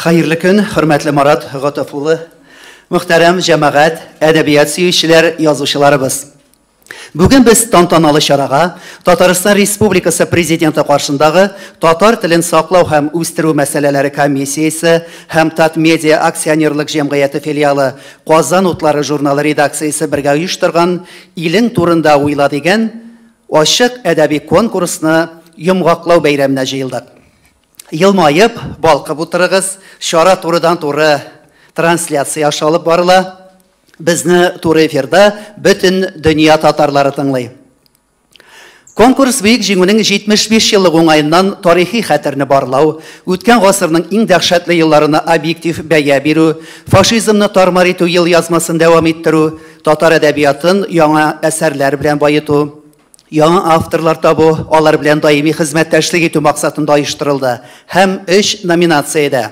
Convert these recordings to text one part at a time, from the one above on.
Hayırlı gün, hürmetli Marat G'atafuli, muhterem cemaat, edebiyat suyuvchilar, yozuvchilarimiz. Bugun biz tantanalı şaraga Tatariston Respublikasi prezidenti qarshidagi Tatar tilini saqlov ham o'stiruv masalalari komissiyasi ham Tat Media aksionerlik jamg'iyati filiali Qozon o'tlari jurnali redaksiyasi birga uyushtirgan Iling turida o'yla degan ochiq adabiy konkursni yumg'oqlov bayramida jiyildik. Yilmayib, balqib o'tirig'iz, shora turidan to'g'ri translyatsiya olib boriladi. Bizni to'g'ri efirda butun dunyo tatarlari tinglaydi. Konkurs buyuk jinguning 75 yillik o'ng'ayidan tarixiy xatarni barlov, o'tgan asrning eng dahshatli yillarini obyektiv bayo beru, fashizmni tarmar etu yil yozmasini davom ettiruv, tatar adabiyotin yangi asarlar bilan boyituv, yangi avtorlar tobu, ular bilan doimiy xizmatdoshlik etu maqsadida uyushtirildi. Ham 3 nominatsiyada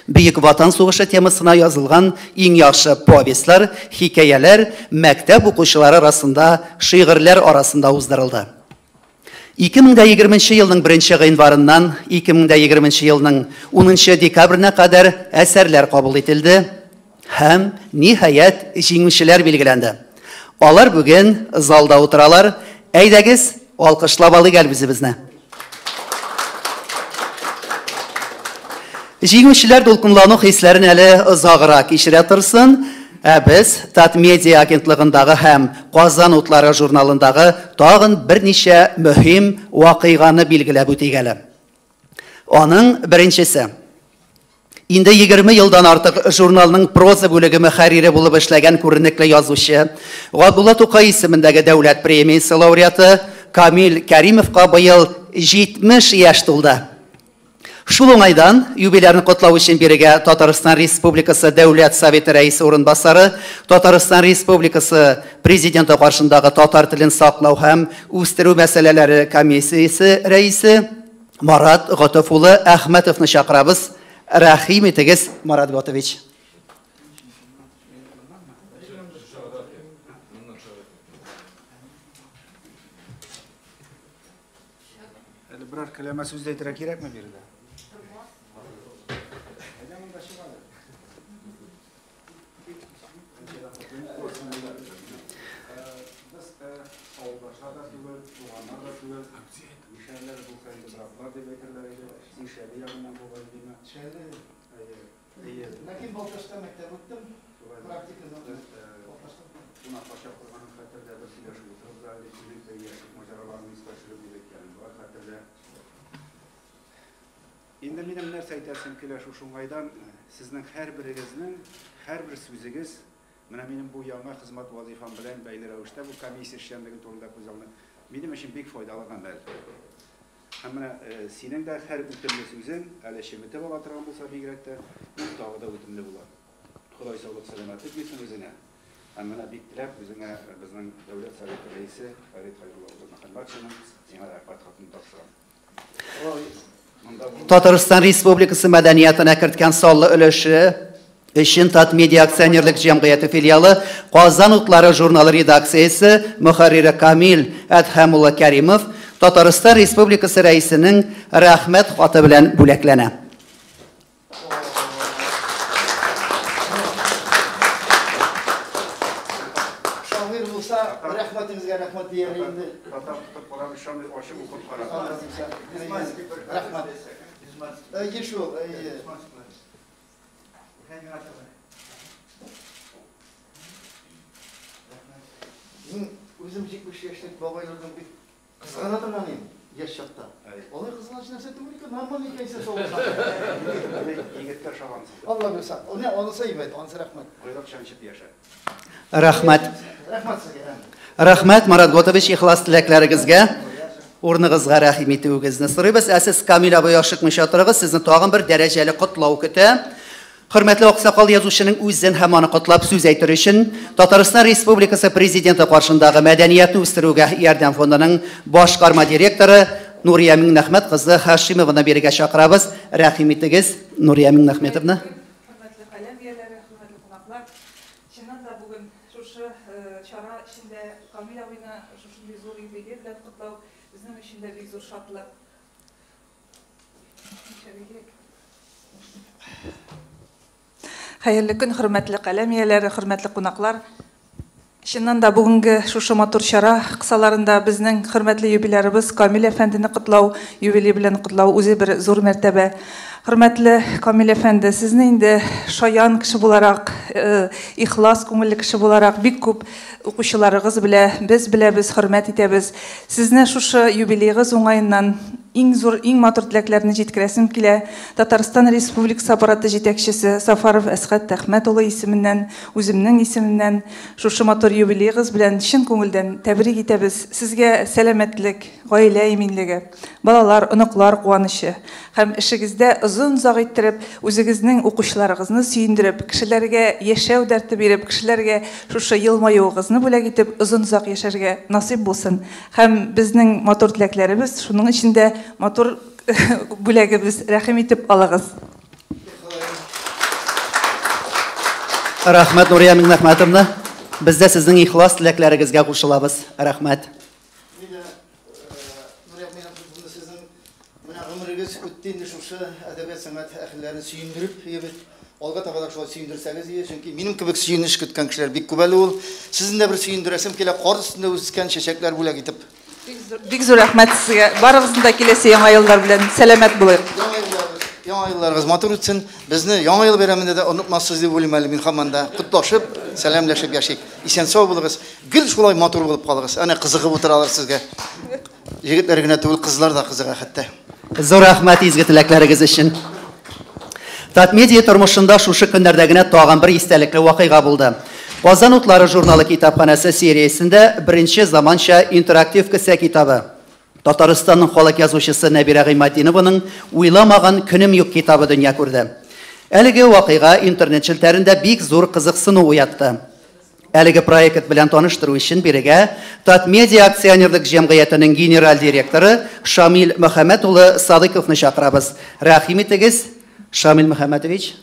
Buyuk Vatan so'g'ishi temasına yozilgan eng yaxshi povestlar, hikoyalar maktab o'quvchilari orasida, she'rlar orasida o'zdirildi. 2020 yilning 1-yanvaridan 2020 yilning 10 dekabrina qadar asarlar qabul etildi ham nihoyat jinguvchilar belgilandi. Ular bugun zalda o'tiralar. Aydagiz, olqishlab olaylik bizni. Jinguvchilar to'lqinlarning hislarini hali uzoqroq ishratirsin. Biz Tat Media agentligidagi ham Qozon o'tlari jurnalidagi tag'in bir necha muhim voqeani belgilab o'taylik. Оның birinchisi. Endi 20 yildan ortiq jurnalning proza bo'ligi muharriri bo'lib ishlagan ko'rinishli yozuvchi G'abdulla To'qay ismidagi davlat premiyasi laureati Kamil Karimovga bu yil 70 yosh to'ldi. Shu o'ng'aydan yubileyni qutlov uchun biriga Tatariston Respublikasi Davlat Soveti raisi o'rinbosari, Tatariston Respublikasi prezidenti qarshidagi tatar tilini saqlov ham o'stiruv masalalari komissiyasi raisi Marat G'atafuli Ahmadovni chaqiramiz. Rahim etingiz, Marat G'atovich. Biror kalima so'z aytira kerakmi bu yerda? Endi mening narsa aytasim kelar shu o'ng'aydan sizning har biringizning har bir so'zingiz mana mening bu yangi xizmat vazifam bilan bayli ravishda bu komissiya ishlanligi to'g'rida ko'zalni mening uchun bek foydali amal. Hamma sening de har o'timli so'zing hali shimita bo'lib turgan bo'lsa begrakda bu tog'ida o'timli bo'ladi. Xudoy sog'lik salomatlik bersin o'zingga. Hamma bektilab o'zingga bizning davlat soveti raisi Farid Xayrulloh Muhammadovning senga rahmat xatini topshiraman. Tatariston Respublikasi madaniyatini kiritgan sonli ulushi Ishin Tat Media aksionerlik jamg'iyati filiali Qozon o'tlari jurnali redaksiyasi muharriri Kamil Adhamulla Karimov Tatariston Respublikasi raisining rahmat xati bilan bo'laklana. Shoir bo'lsa, rahmatingizga rahmat deyaylik. Rahmat. Yeshu. O'zim 70 yoshlik boboylardan bir qizg'anaman men yoshda. Olay qizg'anish narsa to'g'ri-ku, normal ekansa so'g'iladi. Yigitlar shog'onsiz. Alloh bersin. Uni olsa yeydi, onsa rahmat. Qo'yroq shanchib yasha. Rahmat. Rahmat sizga. Rahmat Marat G'atovich, ixlos tilaklaringizga. O'rningizga rahim etugingizni so'raymiz. Siz Kamil abo yoshlik mushotirig'iz sizni tag'in bir darajali qutlov kuti. Hurmatli oqsoqol yozuvchining o'zidan hamon qutlab so'z aytirish uchun Tatariston Respublikasi prezidenti qarshidagi madaniyatni o'stiruvga yordam fondining boshqarma direktori Nuriya Minnahmet qizi Hashimovni beriga chaqiramiz. Rahim etingiz Nuriya Minnahmetovni. Hurmatli qalamiyalari, hurmatli qonaqlar, chindan da bugun shu chora ishida Kamil abini shunday zo'r yubiley bilan qutlov bizning uchun da bir zo'r shodlik. Hayırlı gün, hürmetli kalem iyeleri, hürmetli konaklар. Şundan da bugünkü şuşu motor şara kısalarında bizning hürmetli yubilerimiz Kamil Efendi'ni kutlaw, yubileyi bilen kutlaw o'zi bir zor mertebe. Hürmetli Kamil Efendi, sizni indi şayan kişi bularak, ihlas ko'ngilli kişi bularak bik ko'p o'quvchilarimiz biz hürmet etemiz. Sizni şuşu yubileyingiz oңайынан eng motor tilaklarni жеткерәсем килә. Татарстан Республикасы аппараты җитәкчесе Сафаров Әсгать Әхмәтулы исеменнән, үземнең исеменнән шушы мотор юбилейгыз белән чын күңелдән тәбрик итәбез. Сезгә сәламәтлек, гаилә иминлеге, балалар, оныклар куанышы һәм эшегездә озын-озак иттереп, үзегезнең укучыларыгызны сөендереп, кешеләргә яшәү дәрте биреп, кешеләргә шушы елмаюыгызны бүләк итеп, озын-озак яшәргә насыйп булсын. Һәм безнең мотор теләкләребез шуның içinde motor бүләгебез рәхим итеп алыгыз. Рәхмәт Нурия Миңнәхмәтовна. Без дә сезнең ихлас теләкләрегезгә кушылабыз. Рәхмәт. Нурия Миңнәхмәтовна, сезнең менә гомерегез үтте инде шушы әдәбият сәнгать әһелләрен сөендереп, алга таба да шулай сөендерсәгез, чөнки минем кебек сөенеш көткән кешеләр бик күп әле ул. Сезне дә бер сөендерәсем килә, кар өстендә үскән чәчәкләр бүләк итеп. Бик зур рәхмәт сезгә. Барыгызны да киләсе яңа еллар белән сәламәт булыйк. Яңа елларыгыз матур үтсен. Безне яңа ел бәйрәмендә дә онытмассыз дип уйлыйм әле мин һаманда. Кутлашып, сәламләшеп яшик. Исән сау булыгыз. Гел шулай матур булып калыгыз. Әнә кызыгып утыралар сезгә. Егетләр генә түгел, кызлар да кызыга хәтта. Зур рәхмәт изге теләкләрегез өчен. Татмедиа тормышында шушы көннәрдә генә тагын бер истәлекле вакыйга булды. Казан утлары журналы китапханәсе сериясендә беренче заманча интерактив кисә китабы. Татарстанның халык язучысы Нәбирә Гыймадинованың уйламаган көнем юк китабы дөнья күрде. Әлеге вакыйга интернет челтәрендә бик зур кызыксыну уятты. Әлеге проект белән таныштыру өчен бирегә Татмедиа акционерлык җәмгыятенең генераль директоры Шамил Мөхәммәд улы Садыйковны чакырабыз. Рәхим итегез, Шамил Мөхәммәтович.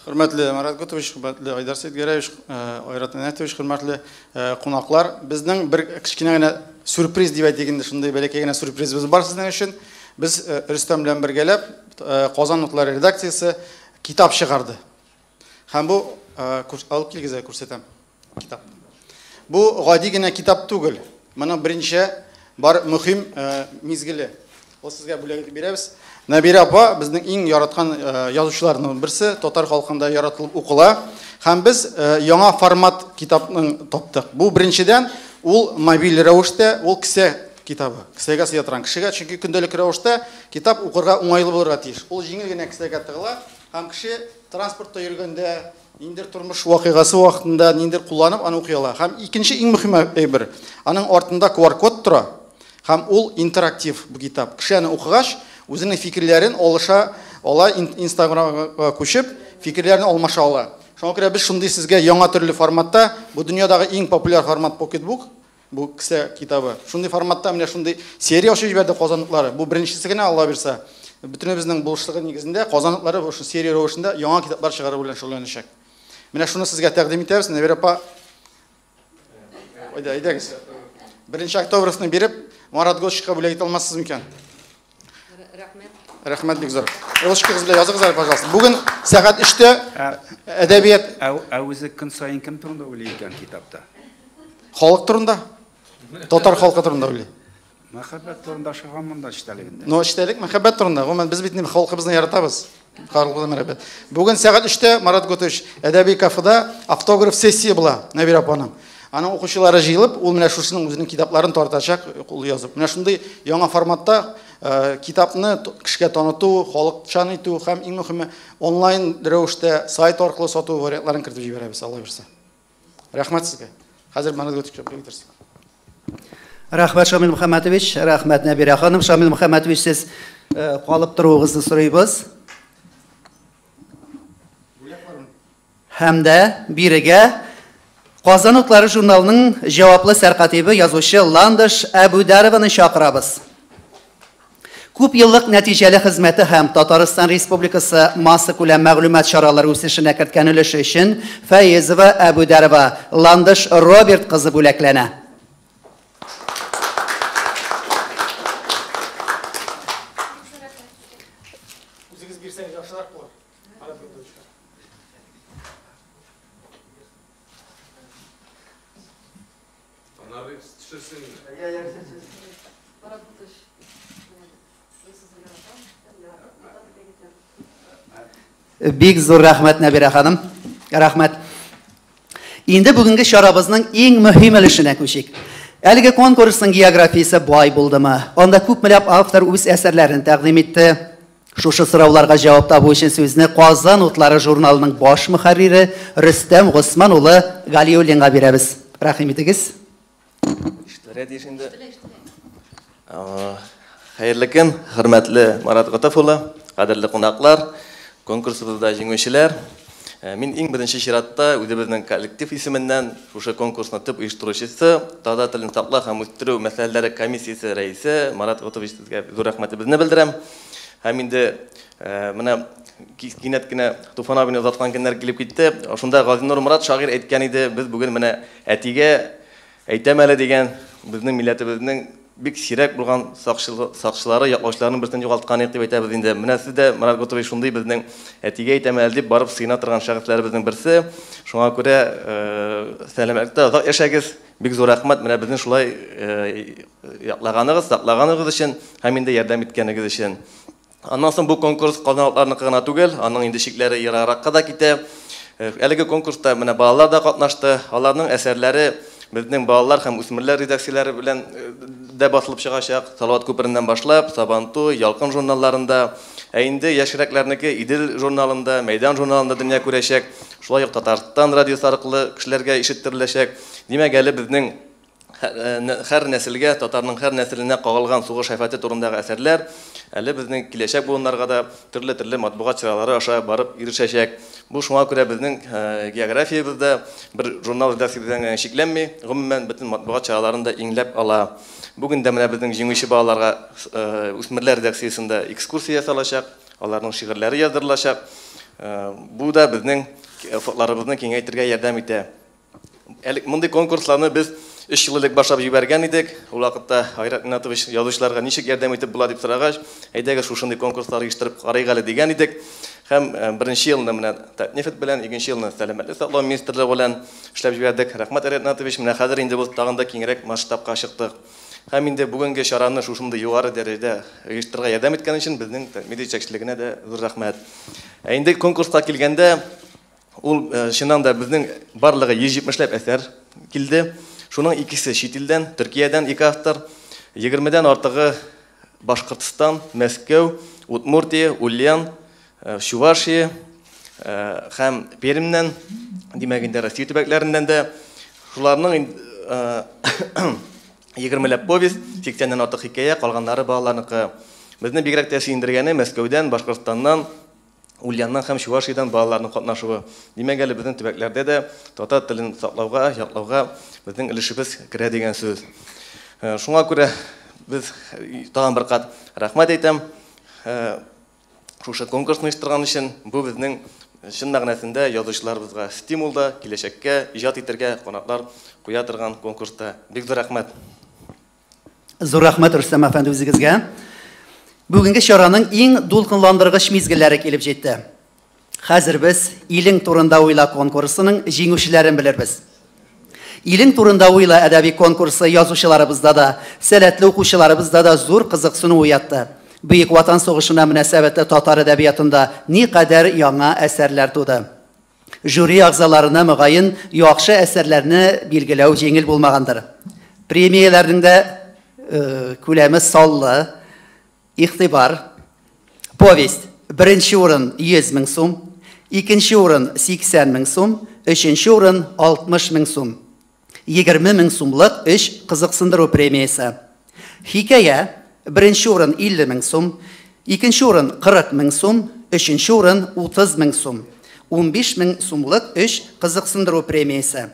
Hürmetli Marat Gutoviç, hürmetli Aydar Seyitgereviç, Ayrat Netoviç, hürmetli konaklar. Bizden bir kichkine sürpriz diye degende şunday belekegene sürprizimiz var sizden için. Biz Rüstem bilen birgelep Kazan Notları redaksiyası kitap çıkardı. Hem bu alıp kilgize kursetem kitap. Bu gadigene kitap tugul. Bana birinci bar mühim mizgili. O sizge böyle birimiz. Нәбира апа безнең иң яраткан язучыларның берсе, татар халкында яратылып укыла. Һәм без яңа формат китапны таптык. Бу беренчедән ул мобиль рәвештә, ул кисә китабы. Кисәгә сыятырган кешегә, чөнки көндәлек рәвештә китап укырга уңайлы булырга тиеш. Ул җиңел генә кисәгә тыгыла, һәм кеше транспортта йөргәндә, ниндер тормыш вакыйгасы вакытында ниндер кулланып аны укый ала. Һәм икенче иң мөһим әйбер, аның артында QR-код тора. Һәм ул интерактив бу китап. Кешене укыгач үзенең фикерләрен алыша, ала Instagramга күчеп, фикерләрен алмаша ала. Шуңа күрә без шундый сезгә яңа төрле форматта, бу дөньядагы иң популяр формат Pocketbook, бу кисә китабы. Шундый форматта менә шундый серия ачып җибәрде Казанлыклар. Бу беренчесе генә Алла бирсә. Бөтенебезнең булышлыгы нигезендә Казанлыклар бу серия рәвешендә яңа китаплар чыгару белән шөгыльләнәчәк. Менә шуны сезгә тәкъдим итәбез. Нәбир апа, әйдәгез. 1 октябрьсен биреп, Марат Гошка бүләк итә алмассыз микән? Рәхмәт бик зур. Өлешкегез белән языгыз, пожалуйста. Бүген сәгать 3-тә әдәбият. Үзе көн сайын кем турында уйлый икән китапта? Халык турында. Татар халкы турында уйлый. Мәхәббәт турында шыган монда эштәлегендә. Ну, эштәлек мәхәббәт турында. Гомумән без бит халкыбызны яратабыз. Карлыгы мәхәббәт. Бүген сәгать 3-тә Марат Гутович әдәби кафеда автограф сессия була, Нәбир апаның. Аның укучылары җыелып, ул менә шушының үзенең китапларын тартачак, ул язып. Менә шундый яңа форматта китапны кешегә таныту, халыкчан итү һәм иң мөһиме онлайн рәвештә сайт аркылы сату вариантларын кертеп җибәрәбез, Алла бирсә. Рәхмәт сезгә. Хәзер Марат Гутович белдерсен. Рәхмәт Шамил Мөхәммәтович, рәхмәт Нәбирә ханым. Шамил Мөхәммәтович, сез калып торуыгызны сорыйбыз. Һәм дә бирегә Казан утлары журналының җаваплы сәркатибы язучы Ландыш Әбүдәрованы чакырабыз. Күп еллык нәтиҗәле хезмәте һәм Татарстан Республикасы масса күләм мәгълүмат чаралары үсешенә керткән өлеше өчен Фәйезова Әбүдәрова Ландыш Роберт кызы бүләкләнә. Бик зур рәхмәт, Нәбира ханым. Рәхмәт. Инде бүгенге шарабызның иң мөһим өлешенә күчик. Әлеге конкурсның географиясе бай булдымы? Анда күпмеләп автор үз әсәрләрен тәкъдим итте. Шушы сорауларга җавап табу өчен сүзне Казан утлары журналының баш мөхәррире Рөстәм Госман улы Галиуллинга бирәбез. Рәхим итегез. Хәерле көн, хөрмәтле Марат Гатаф улы, кадерле кунаклар, конкурсыбызда җиңүчеләр. Мин иң беренче чиратта үзебезнең коллектив исеменнән шушы конкурсны төп оештыручысы, Тада телен саклау һәм үстерү мәсьәләләре комиссиясе рәисе Марат Гатафович сезгә зур рәхмәтебезне белдерәм. Һәм инде менә кинәт кенә Туфан абыны озаткан көннәр килеп китте. Шунда Газинур Мурат шагыйрь әйткән иде, без бүген менә әтигә әйтәм әле дигән безнең милләтебезнең бик сирәк булган сакчылары, яклаучыларның берсен югалткан дип әйтәбез инде. Менә сез дә Марат Гатафович шундый безнең әтигә әйтәм әле дип барып сыйна торган шәхесләребезнең берсе. Шуңа күрә сәламәтлектә озак яшәгез. Бик зур рәхмәт менә безне шулай яклаганыгыз, саклаганыгыз өчен һәм инде ярдәм иткәнегез өчен. Аннан соң бу конкурс казанлыларныкы гына түгел, аның инде шикләре ерагракка да китә. Әлеге конкурста менә балалар да катнашты. Аларның әсәрләре безнең балалар һәм үсмерләр редакцияләре белән дә басылып чыгачак. Салават күпереннән башлап, Сабантуй, Ялкын журналларында, инде яшьрәкләрнеке Идел журналында, Мәйдан журналында дөнья күрәчәк. Шулай ук Татарстан радиосы аркылы кешеләргә ишеттереләчәк. Димәк, әле безнең һәр нәселгә, татарның һәр нәселенә кагылган сугыш шәфкате турындагы әсәрләр әле безнең киләчәк буыннарга да төрле матбугат чаралары аша барып ирешәчәк. Бу шуңа күрә безнең географиябызда бер журнал редакциясеннән шикләнми, гомумән бөтен матбугат чараларында иңләп ала. Бүгін дә менә безнең җиңүче балаларга үсмерләр редакциясендә экскурсия ясалачак, аларның шигырьләре яздырылачак. Бу да безнең фотларыбызны киңәйтергә ярдәм итә. Мондый конкурсларны без 3 ел элек башлап җибәргән идек. Ул вакытта Айрат Минатович язучыларга ничек ярдәм итеп була дип сорагач, әйдәгез шушындый конкурслар оештырып карыйк әле дигән идек. Һәм беренче елны менә Татнефт белән, икенче елны Сәламәтлек саклау министрлыгы белән эшләп җибәрдек. Рәхмәт, Айрат Минатович, менә хәзер инде без тагын да киңрәк масштабка чыктык. Һәм инде бүгенге чараны шушындый югары дәрәҗәдә оештырырга ярдәм иткән өчен безнең медиа җитәкчелегенә дә зур рәхмәт. Инде конкурска килгәндә ул чыннан да безнең барлыгы 170 әсәр килде. Шуның икесе чит илдән, Төркиядән 2 автор, 20дән артыгы Башкортстан, Мәскәү, Удмуртия, Ульян, Чувашия һәм Пермьнән, димәк инде Россия төбәкләреннән дә шуларның 20ләп повесть, 80дән артык хикәя, калганнары балаларныкы. Безне бигрәк тә сөендергәне Мәскәүдән, Башкортстаннан, Ульяннан һәм Чувашиядән балаларның катнашуы. Димәк, әле безнең төбәкләрдә дә татар телен саклауга, яклауга безнең өлешебез керә дигән сүз. Шуңа күрә без тагын бер кат рәхмәт әйтәм. Шушы конкурсны оештырган өчен бу безнең чын мәгънәсендә язучыларыбызга стимул да, киләчәккә иҗат итәргә канатлар куя торган конкурста. Бик зур рәхмәт. Зур рәхмәт Рөстәм әфәнде үзегезгә. Бүгенге чараның иң дулкынландыргыч мизгелләре килеп җитте. Хәзер без Илең турында уйла конкурсының җиңүчеләрен белербез. Илең турында уйла әдәби конкурсы язучыларыбызда да, сәләтле укучыларыбызда да зур кызыксыну уятты. Бөек Ватан сугышына мөнәсәбәтле татар әдәбиятында никадәр яңа әсәрләр туды. Жюри агзаларына мөгаен яхшы әсәрләрне билгеләү җиңел булмагандыр. Премияләрнең дә күләме саллы. İxtibar, povest, birinci урын 100.000 сум, ikinci урын 80.000 сум, üçüncü урын 60.000 сум. 20.000 сумлык эш кызыксындыру премиясы. Хикәя, birinci урын 50.000 сум, ikinci урын 40.000 сум, üçüncü урын 30.000 сум. 15.000 сумлык эш кызыксындыру премиясы.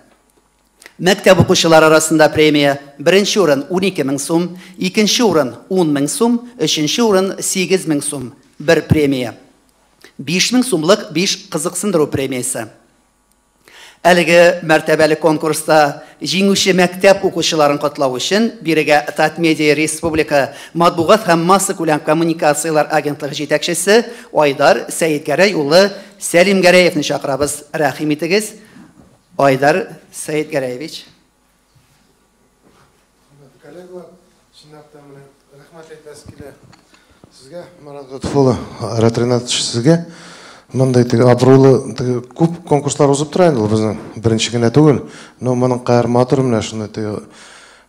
Мәктәп укучылары арасында премия: birinci урын 12.000 сум, ikinci урын 10.000 сум, üçüncü урын 8.000 сум. Bir премия. 5.000 сумлык 5 кызыксындыру премиясы. Әлеге мәртәбәле конкурста җиңүче мәктәп укучыларын котлау өчен бирегә Татмедиа Республика матбугат һәм масса күләм коммуникациялар агентлыгы җитәкчесе Айдар Сәйдгәрәй улы Сәлим Гәрәевне чакырабыз. Рәхим итегез. Айдар Сәйдгәрәевич. керек бар. Шындап та міне рахмат айтасыз келе. Сізге Марат Ғұтыфұлы, Ратринат сізге мындай абыройлы көп конкурстар озып тұр енді біздің бірінші генә түгел. Но мұның қайыр матыр міне шындай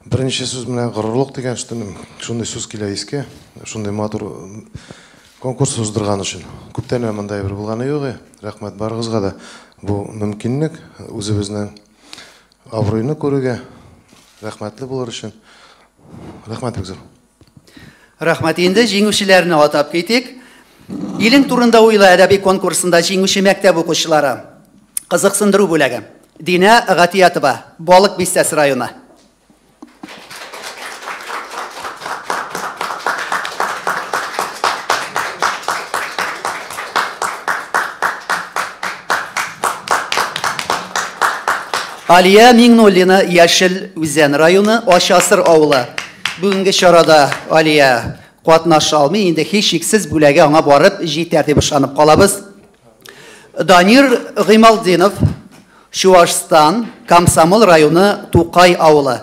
бірінші сөз міне ғұрурлық деген шындай сөз келе еске. Шындай матыр конкурс оздырған үшін. Көптен мындай бір болғаны жоқ. Рахмат барыңызға да бұл мүмкіндік өзіміздің абыройны көруге рахматлы болар үшін. Рахмат бек зор. Рахмат, енді жеңушілеріне атап кетейік. Елің турында ойлы әдәби конкурсында жеңуші мәктәп оқушылары қызықсындыру бөлігі. Дина Ғатиятова, Балық Бестәс районы. Алия Миңнуллина, Яшел Үзән районы, Ашасыр ауылы. Бүгінгі шарада Алия қуатнаша алмай, енді хешексіз бүләге аңа барып, жетер деп ышанып қалабыз. Данир Ғималдинов, Шуашстан, Комсомол районы, Туқай ауылы.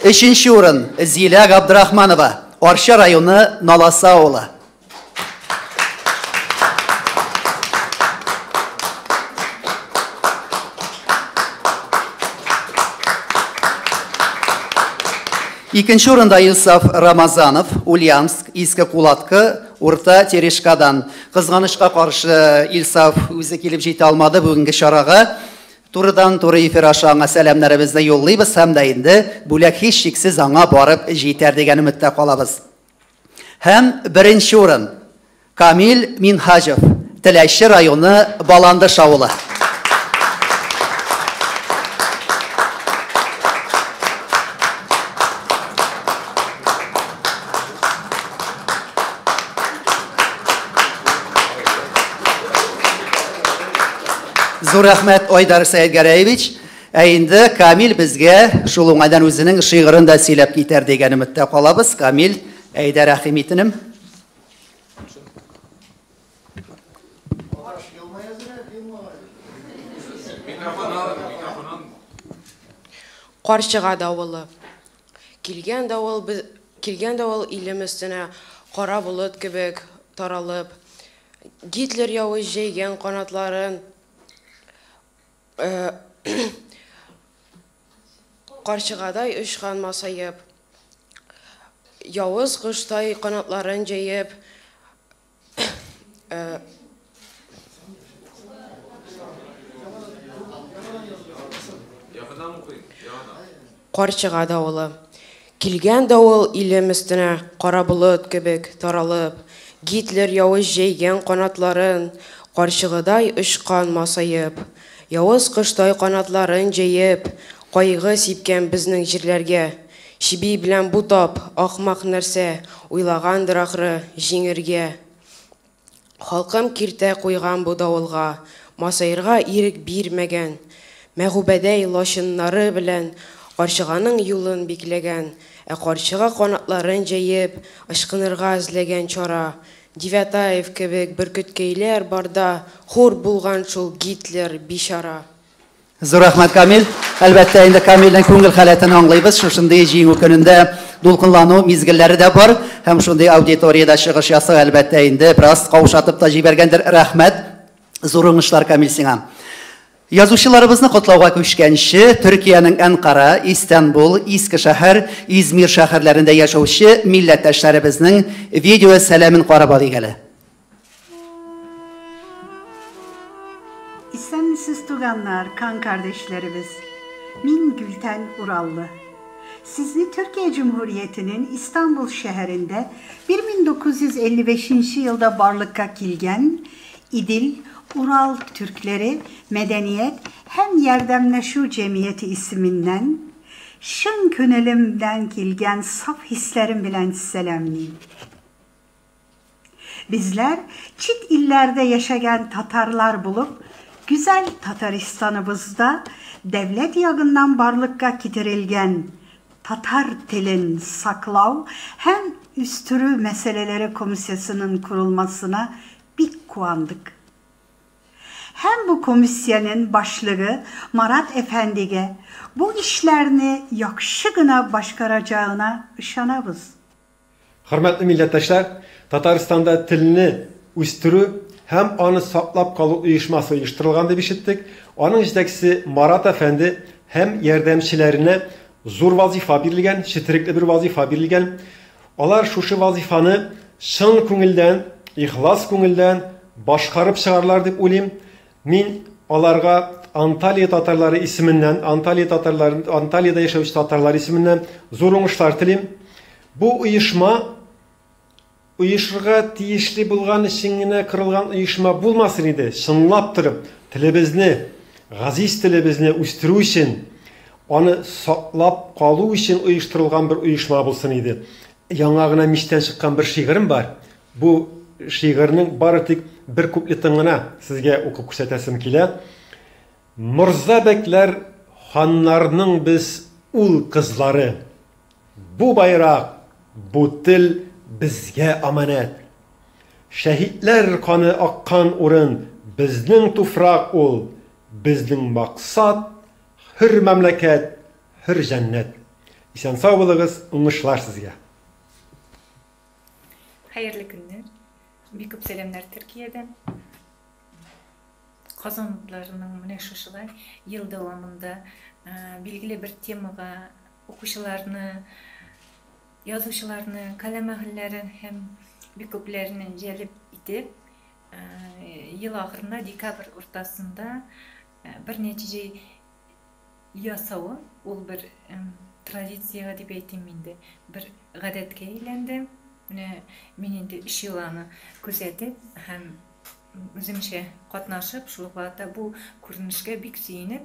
Үшінші орын Зиля Ғабдрахманова, Арша районы, Наласа ауылы. Екінші орында Илсаф Рамазанов, Ульяновск, Иске Кулатқы, Орта Терешкадан. Қызғанышқа қаршы Илсаф өзі келіп жете алмады бүгінгі шараға. Турыдан туры эфир ашаңа сәлемнәребезді yollayбыз, һәм дә инде бүләк һичшиксез аңа барып җитәр дигән өметтә калабыз. Һәм беренче урын Камил Минхажев, Теләче районы, Баландыш авылы. Зур рәхмәт Айдар Сәйдгәрәевич. Инде Камил безгә шул уңайдан үзенең шигырын да сөйләп китәр дигән өметтә калабыз. Камил, әйдә рәхим итенем. Карчыга давылы. Килгән давыл илем өстенә кара болыт кебек таралып, Гитлер явыз җәйгән канатларын Карчыгадай ұшқан масайып, явыз құштай қанатларын жайып, Карчыга давылы. Килгән давыл илем өстенә кара болыт кебек таралып, Гитлер явыз җәйгән канатларын Карчыгадай ұшқан масайып, явыз кыштай канатларын җәеп, кайгы сипкән безнең җирләргә. Шиби белән бу тап, ахмак нәрсә, уйлагандыр ахры җиңергә. Халкым киртә куйган бу давылга, масаерга ирек бирмәгән. Мәгъубәдәй лашыннары белән Карчыганың юлын бикләгән. Карчыга канатларын җәеп, ышкынырга эзләгән чара. Дивятаев кебек бөркеткейләр барда, хур булган шул Гитлер бишара. Зур рәхмәт Камил. Әлбәттә инде Камилнең күңел халәтен аңлыйбыз. Шушындый җиңү көнендә дулкынлану мизгелләре дә бар. Һәм шундый аудиториядә чыгыш ясый, әлбәттә инде бераз каушатып та җибәргәндер. Рәхмәт. Зур уңышлар Камил сиңа. Язучыларыбызны котлауга күчкәнче Төркиянең Анкара, Истанбул, Иске шәһәр, Измир шәһәрләрендә яшәүче милләттәшләребезнең видео сәламын карап алыйк әле. İstensiz tuganlar, kan kardeşlerimiz, Min Gülten Urallı. Sizi Türkiye Cumhuriyeti'nin İstanbul şehrinde 1955 yılda barlıkka kilgen İdil Ural Türkleri Medeniyet hem Yerdemleşu Cemiyeti isminden şın könelimden kilgen saf hislerim bilen selamlıyım. Bizler çit illerde yaşayan Tatarlar bulup güzel Tataristanımızda devlet yagından barlıkka kitirilgen Tatar tilin saklav hem üstürü meseleleri komisyasının kurulmasına bir kuandık. Hem bu komissiyanın başlığı Marat Efendi'ge bu işlerini yakşıgına başkaracağına ışanabız. Hürmetli milletdaşlar, Tataristanda tilini üstürü hem onu saklap kalı uyuşması uyuşturulgan deb işittik. Onun istekisi Marat Efendi hem yardımcılarına zor vazifa birligen, şitirikli bir vazifa birligen. Olar şu vazifani şın köngülden, ihlas köngülden başkarıp çıkarlar deb olayım. Min olarga Antalya Tatarları isminden, Antalya'da yaşamış Tatarlar isminden zor oңuштар tileyim. Bu uyuşurga tiyişli bulgan işine kırılgan uyuşma bulmasın idi. Şınlap tırıp tilimizni, gaziz tilimizni üstürü için, onu saklap kalı için uyuşturulgan bir uyuşma bulsun idi. Yanağına mişten çıkan bir şiirim var. Bu şiirinin barıtık bir kupletini sizge okup көрсәтәсем kile. Mırza bekler hanlarının biz ul kızları. Bu bayrak, bu til bizge amanet. Şehitler kanı akkan urun, bizning tufrak ol, bizning maksat, hür memleket, hür cennet. İsen sağ olunuz, uğuşlar sizge. Hayırlı günler. Bir küp selamlar Türkiye'den. Kazanıklarının münəşşişler yıl devamında bilgili bir temaga okuşularını, yazışılarını, kalem ahillerin hem bir küplerini celip itip yıl ahırında dekabr ortasında bir netice yasağı, ol bir tradisiyaga dep aytayım mende, bir gadetke aylandı. Men endi 3 yılını күзәтеп hem өзümче катнашып, шул вакытта bu күренешкә бик сөенеп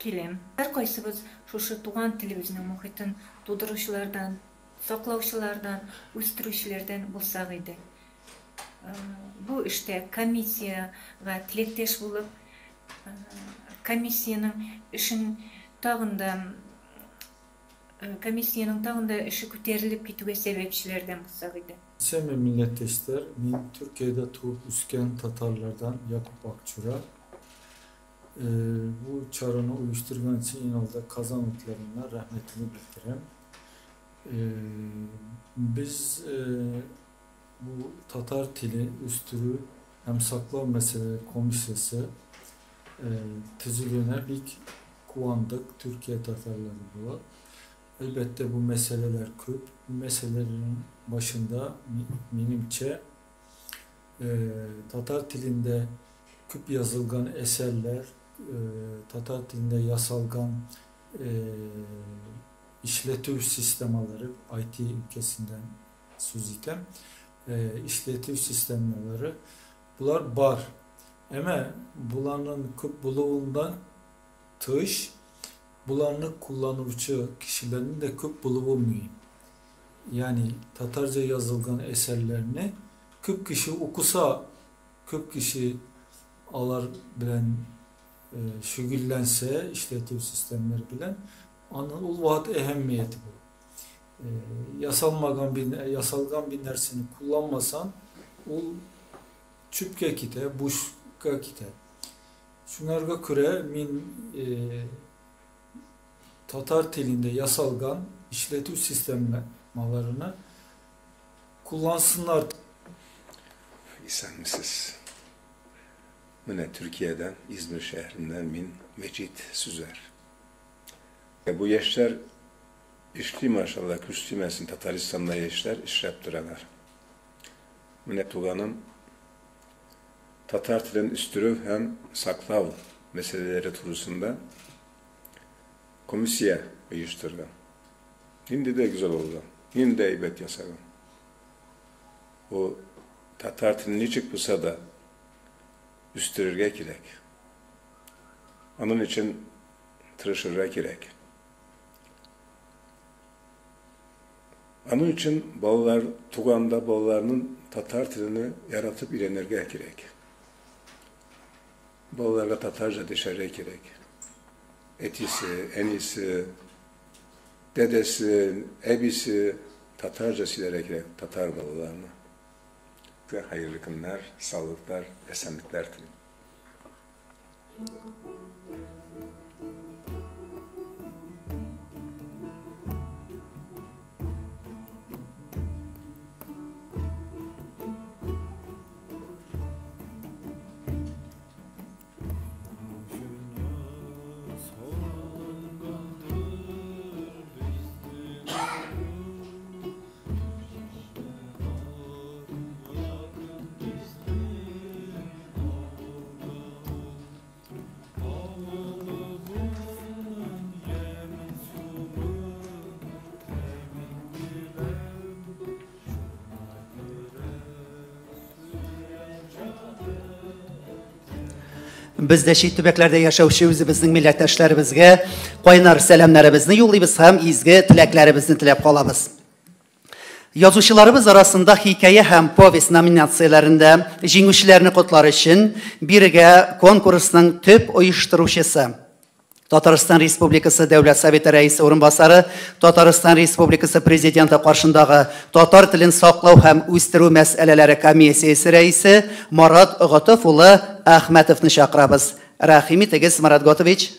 киләм. Һәр кайсыбыз шушы туган телебезнең мөхитен тудыручылардан, саклаучылардан, үстерүчеләрдән булсак иде. Bu эштә комиссияга тилектәш булып, комиссияның эшен tağında işi көтеріліп кетуге себепçilerden bulsak idi. Sevgili milletteşler, ben Türkiye'de tuğup üsken Tatarlardan Yakup Akçura. Bu çarını uyuşturgan için inalda kazanıklarına rahmetini bildirem. Biz bu Tatar tili üstürü hem saklav meseleleri komisyası tüzülüğüne bir kuandık Türkiye Tatarları bula. Elbette bu meseleler köp. Bu meselelerin başında menimçe Tatar tilinde küp yazılgan eserler, Tatar tilinde yasalgan işletiv sistemaları, IT ülkesinden söz item, işletiv sistemaları, bunlar var. Ama bunların küp buluğundan tığış, bulanlık kullanıcı kişilerin de köp bulunmuyor. Yani Tatarca yazılgan eserlerini köp kişi okusa, köp kişi alar bilen şügüllense, işletim sistemleri bilen, anın ulvat ehemmiyeti bu. Yasalgan bir dersini kullanmasan, ul çüpke kite, buşka kite. Şunlarga göre min Tatar tilinde yasalgan işletim sistemlerini kullansınlar. İsan misiniz? Mine Türkiye'den, İzmir şehrinden min Mecit Süzer. Bu yaşlar işli maşallah küstümesin Tataristan'da yaşlar iş yaptıranlar. Mine Tuğan'ın Tatar tilin üstürü hem saklav meseleleri turusunda komissiya uyuşturgan. Şimdi de güzel oldu. Şimdi de eybet yasagan. O Tatar tilini niçik bulsa da üstürürge gerek. Onun için tırışırga gerek. Onun için balalar, Tuğan'da balalarının Tatar tilini yaratıp ilenirge gerek. Balalarla Tatarca deşerge gerek. Etisi, enisi, dedesi, ebisi Tatarca silerek Tatar balalarını. hayırlı günler, sağlıklar, esenlikler dilerim. Biz de şi töbeklerde yaşauşu özümüzün milletdaşlarımızga qaynar selamlarımızı yollayız hem izgi tileklerimizni tilep qalabız. Yazıcılarımız arasında hikaye hem povest nominatsiyalarında jinguşlarını kutlar için birge konkursның tüp uyuşturuşusu. Tataristan Respublikası Devlet Советі Reisi Orunbasarı, Tataristan Respublikası Prezidenti qarşındağı Tatar tilin saqlaw hem o'stiruv mas'alalari komissiyasi raisi Marat G'otovuli Ahmetovni chaqiramiz. Rahimiy Marat G'otovich.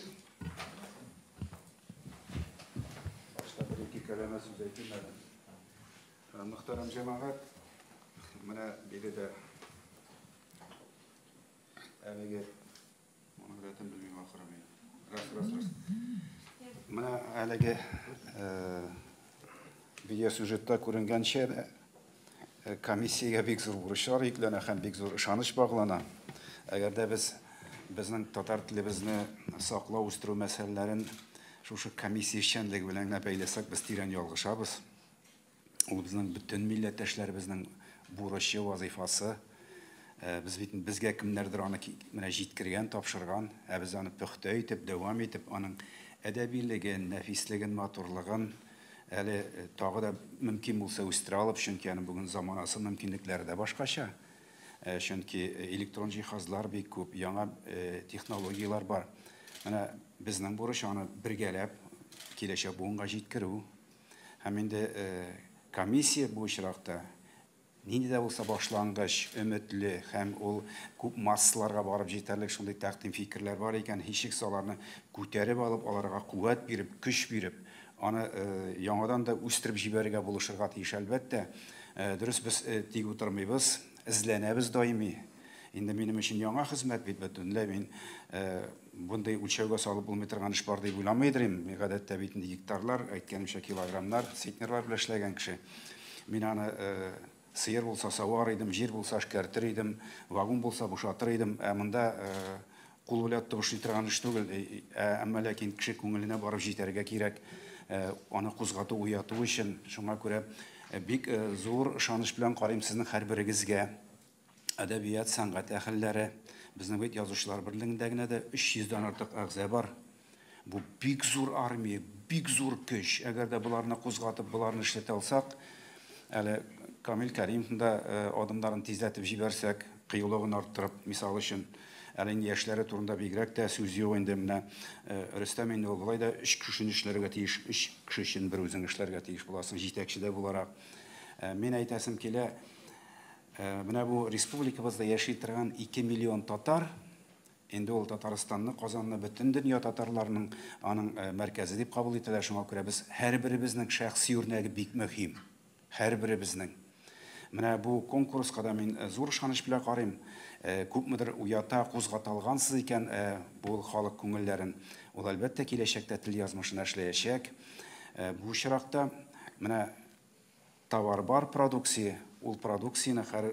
Muhtaram cemaat, mana belida Mana haligi video syujetda ko'ringancha komissiyaga bek zo'r urushlar yuklana ham bek zo'r ishonish bog'lana. Agarda bizning tatar tilimizni saqlov o'stiruv masalalarini shu komissiya ishchanligi bilan baylasak biz tiran yolg'ishamiz. U bizning butun millatdoshlarimizning burchi vazifasi. Bizga kimlardir uni mana yetkirgan, topshirgan, biz uni puxta etib, davom etib, uning ədəbiyligin, nəfisligin, maturluğun hələ tağı da mümkün olsa üstüra alıb, çünki bugün zamanası mümkünlükləri də başqaça. Çünki elektron cihazlar bek көп, yana texnologiyalar var. Mana bizning burish onu birgələb, keleşə buğunğa жеткіру. Həmin də komissiya bu işraqda neydi də olsa başlanğıç, ümitli, həm ol көп massılarga barıb жетерлік şunday təqdim fikirlər var ekan, hiçiksalarını көтеріп alıb, onlara quvvat berib, күш berib, onu yanadan da üstürüb jiberige buluşurğa tiyiş əlbəttə. Dürüst biz teg oturmayız, izlənəbiz daimi. İndi benim için yana xizmət bütünlə mən bunday ölçəvə salıb bulmaytırğan iş var deyib uylamaydıram. Məqədətdə bitində hektarlar, aytganımca kilogramlar, sentnerlar bilə işləyən kişi. Mən onu sıyır bolsa savar idim, jir bolsa şkərtir idim, vagon bolsa boşatır idim. Əmində qul bilatda boşaytırğan iş түгел, әмма ләкин кеше күңеленә барып җитәргә кирәк. Аны кузгату, уяту өчен. Шуңа күрә бик зур ышаныш белән карыйм сезнең һәрберегезгә. Әдәбият, сәнгать әһелләре, безнең бит язучылар берлегендә генә дә 300-дан артык әгъза бар. Бу бик зур армия, бик зур көч. Әгәр дә буларны кузгатып, буларны эшләтә алсак, әле Камил Кәримовда адымнарын тизләтеп җибәрсәк, кыюлыгын арттырып, мисал өчен, әле яшьләре турында бигрәк тә сүз юк инде менә Рөстәм инде булай да 3 кешене эшләргә тиеш, 3 кеше өчен бер үзең эшләргә тиеш буласың, җитәкче дә буларак. Мен әйтәсем килә, менә бу республикабызда яши торган 2 миллион татар, инде ул Татарстанны, Казанны бөтен дөнья татарларының аның мәркәзе дип кабул ителә. Шуңа күрә без һәрберебезнең шәхси үрнәге бик мөһим. Һәрберебезнең. Менә бу конкурска да мин зур ышаныч белән карыйм. Күпмедер уята кузгатылгансыз икән бу халык күңелләрен. Ул әлбәттә киләчәктә тел язмышын эшләячәк. Бу чиракта менә товар бар, продукция, ул продукцияны һәр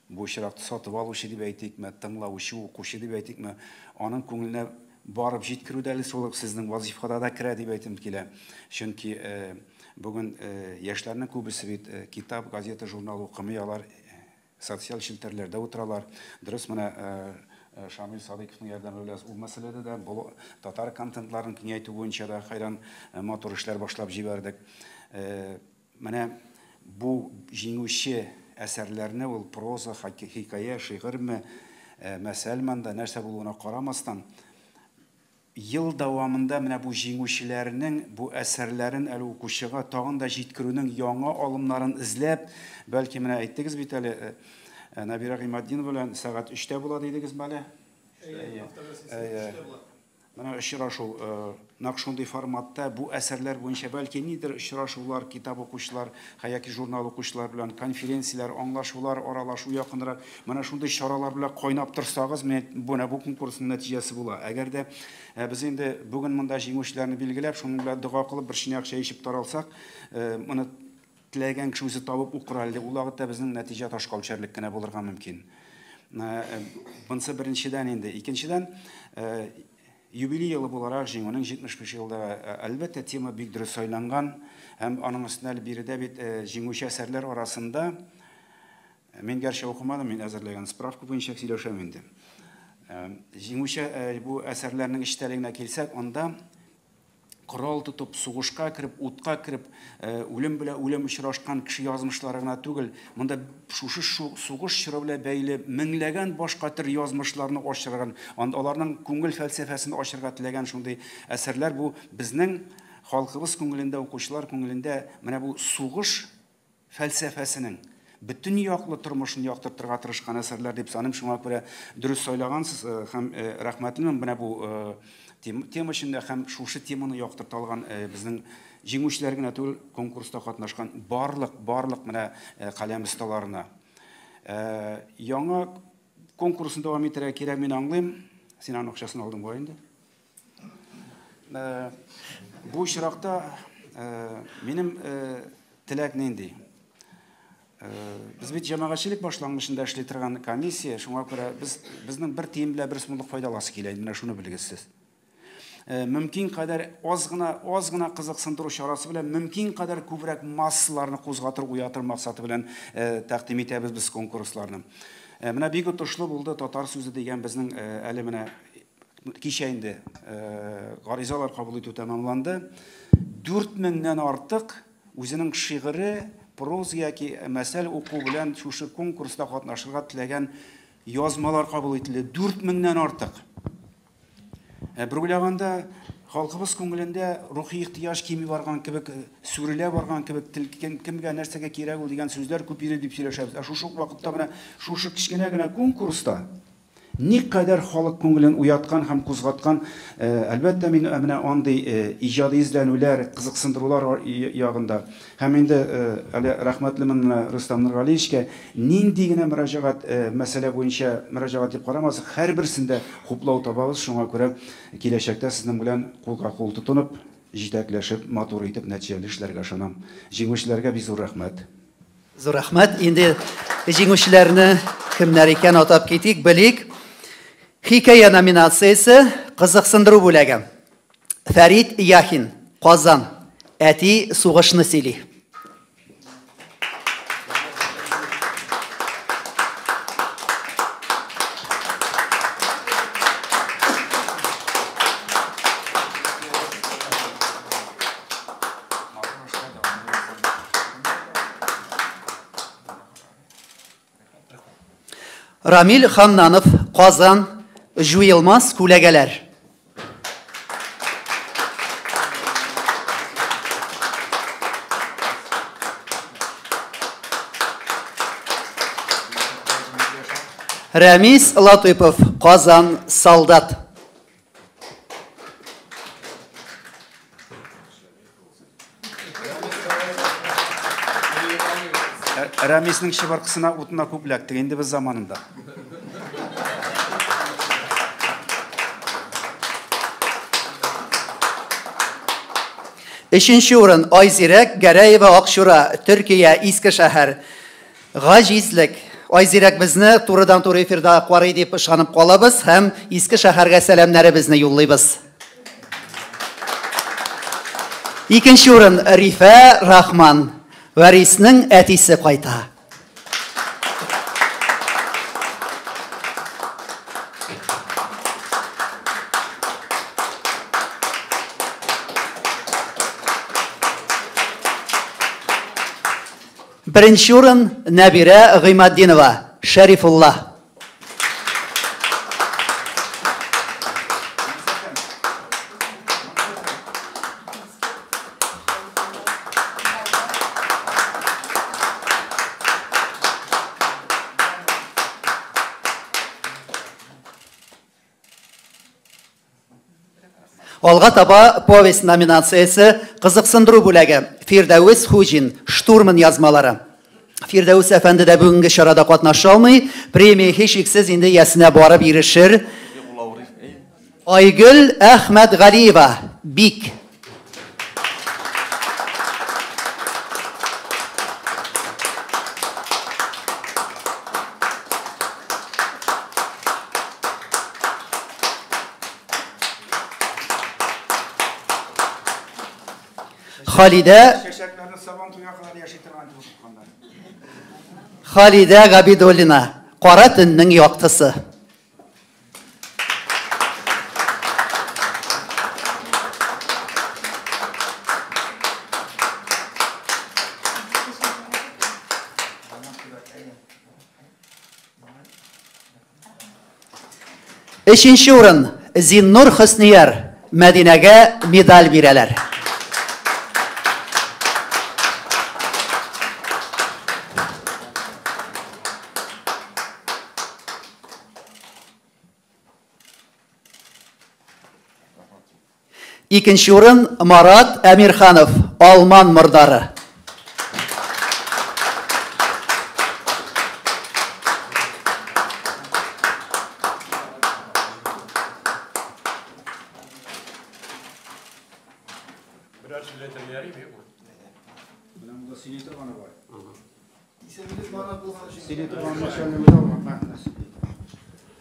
бу чиракта сатып алучы дип әйтикме, тыңлаучы, укучы дип әйтикме, аның күңеленә барып җиткерү дә солык сезнең вазифада да керә дип әйтем килә. Чөнки бүген яшьләрнең күбесе бит китап, газета, журнал укымыйлар, социаль челтәрләрдә утыралар. Дөрес, менә Шамил Садыйковның ярдәме белән ул мәсьәләдә дә бу татар контентларын киңәйтү буенча да хайран матур эшләр башлап җибәрдек. Менә бу җиңүче әсәрләрне ул проза, хикая, шигырьме, мәсәлмән дә нәрсә булуына карамастан ел дәвамында менә бу җиңүчеләрнең бу әсәрләрен әле укучыга тагын да җиткерүнең яңа алымнарын эзләп, бәлки менә әйттегез бит әле Набира Гыймаддинова белән сәгать 3-тә була дидегез мәле. Менә очрашу нәкъ шундый форматта бу әсәрләр буенча бәлки нидер очрашулар, китап укучылар, яки журнал укучылар белән конференциялар, аңлашулар, аралашу якынрак, менә шундый чаралар белән кайнап торсагыз, менә бу конкурсның нәтиҗәсе була. Әгәр дә без инде бүген монда җиңүчеләрне билгеләп, шуның белән дуга кылып бер шинәк чәй эчеп таралсак, моны теләгән кеше үзе табып укыр әле, ул вакытта безнең нәтиҗә ташкал төшәрлек кенә булырга мөмкин. Бунысы беренчедән инде. Икенчедән, юбилей елы буларак җиңүнең 75 елда әлбәттә тема бик дөрес сайланган һәм аның өстенә биредә бит җиңүче әсәрләр арасында мин гәрчә укымадым, мин әзерләгән справка буенча сөйләшәм инде. Җиңүче бу әсәрләрнең эчтәлегенә килсәк, анда корал тотып, сугышка кирип, утка кирип, үлем белән үлем очрашкан кеше язмышлары гына түгел, монда шушы сугыш чоры белән бәйле меңләгән башка төр язмышларны ачырган, аларның күңел фәлсәфәсен ачырга теләгән шундый әсәрләр бу безнең халкыбыз күңелендә, укучылар күңелендә менә бу сугыш фәлсәфәсенең bütün яклы тормышын яктыртырга тырышкан әсәрләр дип саныйм. Шуңа күрә дөрес сайлагансыз һәм рәхмәтлемен менә бу тема өчен һәм шушы теманы яктырта алган безнең җиңүчеләр генә түгел, конкурста катнашкан барлык менә каләм осталарына. Яңа конкурсын дәвам итәргә кирәк, мин аңлыйм. Син аның акчасын алдың бу инде. Бу очракта минем теләк нинди? Biz бит җәмәгатьчелек башлангычында эшли торган комиссия, шуңа күрә безнең бер тиен белән бер сумлык файдаласы килә, менә шуны белегез сез. Мөмкин кадәр аз гына кызыксындыру чарасы белән мөмкин кадәр күбрәк массаларны кузгатыр, уятыр максаты белән тәкъдим итәбез без конкурсларны. Менә бик отышлы булды татар сүзе дигән безнең әле менә кичә инде гаризалар кабул итү тәмамланды. 4000-нән артык үзенең шигыре, проз яки мәсәл уку белән шушы конкурста катнашырга теләгән язмалар кабул ителде. 4000-нән артык. Бер уйлаганда халкыбыз күңелендә рухи ихтияҗ кими барган кебек, сүрелә барган кебек, кемгә нәрсәгә кирәк ул дигән сүзләр күп иде дип сөйләшәбез. Шушы вакытта менә шушы кичкенә генә конкурста никадәр халык күңелен уяткан һәм кузгаткан, әлбәттә мин менә андый иҗади изләнүләр, кызыксындырулар ягында һәм инде әле рәхмәтлемен Рустам Нургалиевичкә нинди генә мөрәҗәгать мәсьәлә буенча мөрәҗәгать дип карамасак, һәрберсендә хуплау табабыз. Шуңа күрә киләчәктә сезнең белән кулга кул тотынып, җитәкләшеп, матур итеп нәтиҗәле эшләргә ышанам. Җиңүчеләргә бик зур рәхмәт. Зур рәхмәт. Инде җиңүчеләрне кемнәр икән атап китик, белик. Хикая номинациясе кызыксындыру бүләге. Фәрит Яхин, Казан. Әти сугышны сөйли. Рамил Ханнанов, Казан. Жуелмас күләгәләр. Рамис Латыпов, Казан, солдат. Рамисның шыбыркысына утына күпләктек инде без заманында. Üçüncü урын Айзирәк Гәрәева Акчура, Төркия, Иске шәһәр. Гаҗизлек. Айзирәк безне турыдан-туры эфирда карый дип ышанып калабыз һәм Иске шәһәргә сәламнәребезне юллыйбыз. Икенче урын Рифа Рахман. Вәриснең әтисе кайта. Birinci урын Нәбирә Гыймаддинова, Шәрифулла. Алга таба повесть номинациясы кызыксындыруу бүләге Фирдәүс Хуҗин «Штурман язмалары». Фирдәүс әфәнде дә бүгенге чарада катнаша алмый, премия һичшиксез инде ясенә барып ирешер. Айгөл Әхмәтгалиева бик. Халидә Габидуллина «Кара төннең яктысы». Өченче урын Зиннур Хөснияр Мәдинәгә медаль бирәләр. Икенче урын Марат Әмирханов Алман мордары.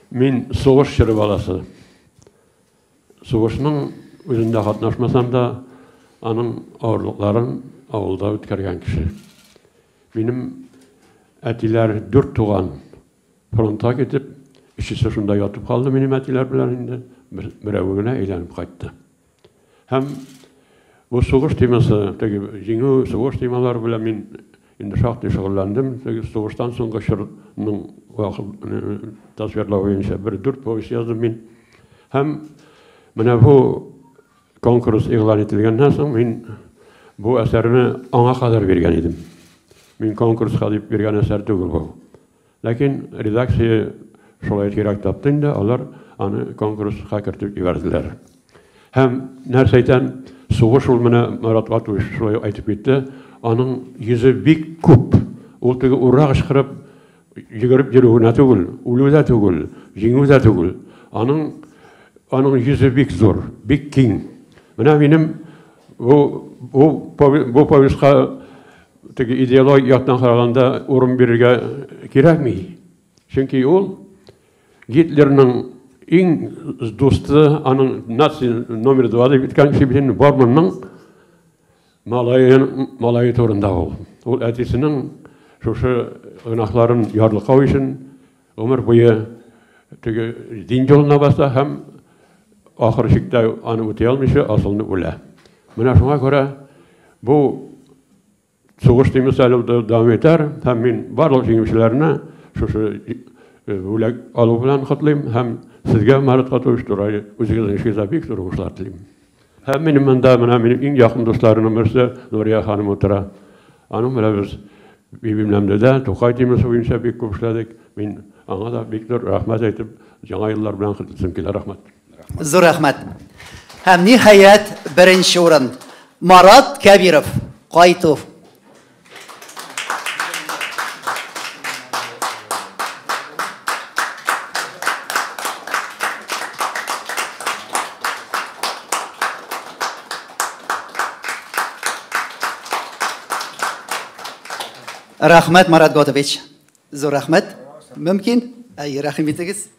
Мен соғыш жыры баласы. Соғышның өзінде қатнашмасам да, аның ауырлықтарын ауылда өткерген кіші. Менің әтилер 4 туған фронтқа кетіп, ішісі шында ятып қалды менің әтилер білән енді біреуіне әйленіп қайтты. Һәм бұл соғыш темасы, жеңу соғыш темалары білән мен енді шақты шұғырландым. Соғыштан соңғы шырның tasvirlау бойынша 4 повесть яздым мен. Һәм менә бұл конкурс иғлан етілгеннен соң мен бұл әсәріні аңа қадар берген едім. Мен конкурсқа деп берген әсәр түгіл бұл. Ләкин редакция шолай керек тапты да, алар аны конкурсқа кіртіп жіберділер. Һәм нәрсәйтен соғыш ул менә Марат Гатович шулай айтып кетті, аның йөзе бик күп. Ул теге урак ышкырып йөгереп йөрүгенә түгел, үлүдә түгел, җиңүдә түгел. Аның йөзе бик зур, бик киң. Менә минем бу повестька теге идеологик яктан караганда урын бирергә кирәкми. Чөнки ул Гитлерның иң дусты, аның нация номер 2 дип әйткән кеше Барманның малайы турында ул. Ул әтисенең шушы гынахларын ярлыкау өчен гомер буе теге дин жолына баса һәм ахыр чиктә аны үтә алмыйча асылны үлә. Менә шуңа күрә бу сугыш темасы дәвам итәр һәм мин барлык җиңүчеләрне шушы бүләк алу белән котлыйм һәм сезгә Марат Гатович турай үзегезнең эшегезгә бик зур уңышлар телим. Һәм минем монда минем иң якын дусларымның берсе Нурия ханым утыра. Аның белән без Бибимләмдә Тукай темасы буенча бик күп эшләдек. Мин аңа да бик зур рәхмәт әйтеп, яңа еллар белән котлыйм килә. Рәхмәт. Зур рәхмәт. Һәм ниһаять беренче урын Марат Кәбиров Кайту. Рәхмәт Марат Гатович. Зур рәхмәт. Мөмкин? Рәхим итегез.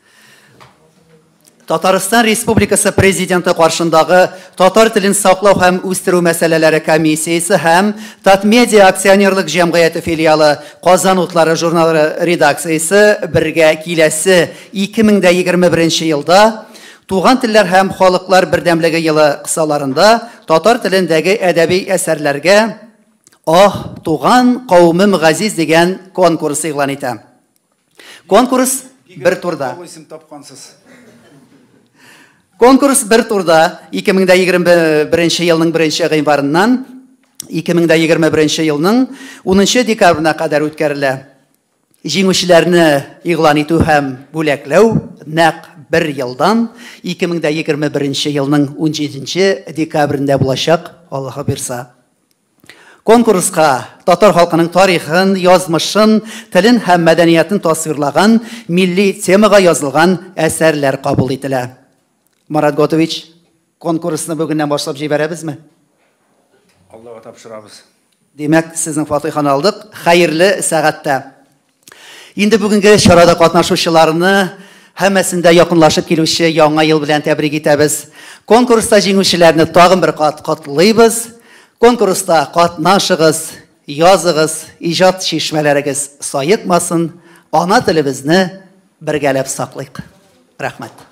Татарстан Республикасы Президенты каршындагы татар телен саклау һәм үстерү мәсьәләләре комиссиясе һәм Татмедиа акционерлык җәмгыяте филиалы Казан утлары журналы редакциясе бергә киләсе 2021 елда Туган телләр һәм халыклар бердәмлеге елы кысаларында татар телендәге әдәби әсәрләргә Туган кавмым газиз дигән конкурс игълан итә. Конкурс бер турда. Конкурс бер турда 2021 елның 1 гыйнварыннан 2021 елның 10 декабрына кадәр үткәрелә. Җиңүчеләрне игълан итү һәм бүләкләү нәкъ 1 елдан 2021 елның 17 декабрендә булачак, Аллаһы бирса. Конкурска татар халкының тарихын, язмышын, телен һәм мәдәниятен тасвирлаган милли темага язылган әсәрләр кабул ителә. Марат Готович, конкурсны бүгеннән башлап җибәрәбезме? Аллаһка тапшырабыз. Демәк, сезнең фатиханы алдык. Хәерле сәгатьтә. Инде бүгенге чарада катнашучыларны һәммәсендә якынлашып килүче яңа ел белән тәбрик итәбез. Конкурста җиңүчеләрне тагын бер котлыйбыз. Конкурста катнашыгыз, языгыз, иҗат чишмәләрегез саекмасын, ана телебезне бергәләп саклыйк. Рәхмәт.